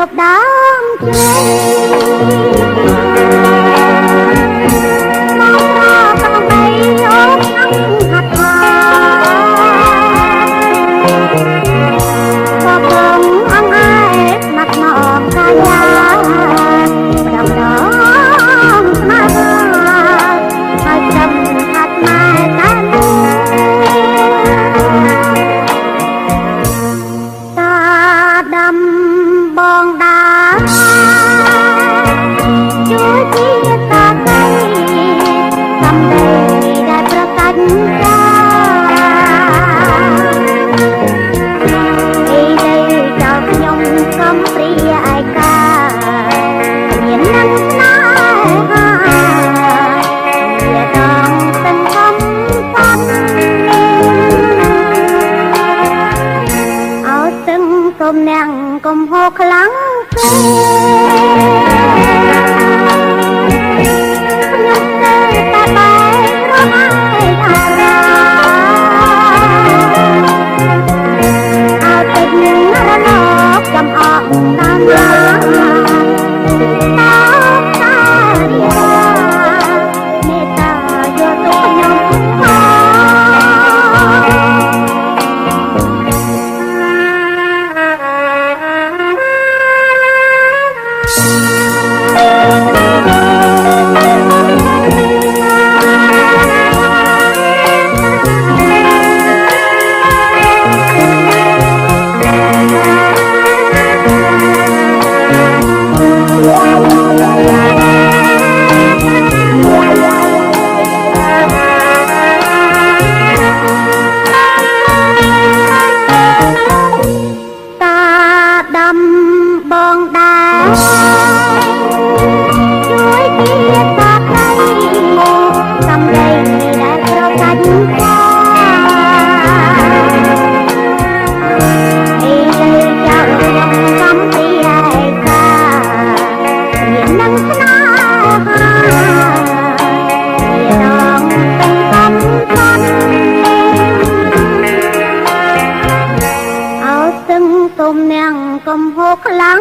ប់ដើមជ្រៃមកប្រកបីអូននឹងហាត់ថាក៏ព្រមអង្អែលណាត់មកកាយាប្រដងស្នេហាហើយចាំហាត់ម៉ែតែតាដាំបងដាជួយជាតាដៃសំដីដែលប្រកាច់ចាអីដីចោលខ្ញុំកំព្រាឯកាមាននឹងស្នេហាវាដងសង្ឃំសាន់អោសឹងគុំនាងកុំហូរខ្លាំងពេកខ្ញុំនៅតែបែររំឯកអារម្មណ៍អោតិចរលកចំអកតាមឡាមេត្តាយកទុកខ្ញុំបងដែរជួយជាតាដៃសំដីដែលប្រកាច់ចាអីលើចោលខ្ញុំកំព្រាឯកាមាននឹងស្នេហាវាដងសង្កំសាន់អោសឹងទុំនាងកុំហូរខ្លាំង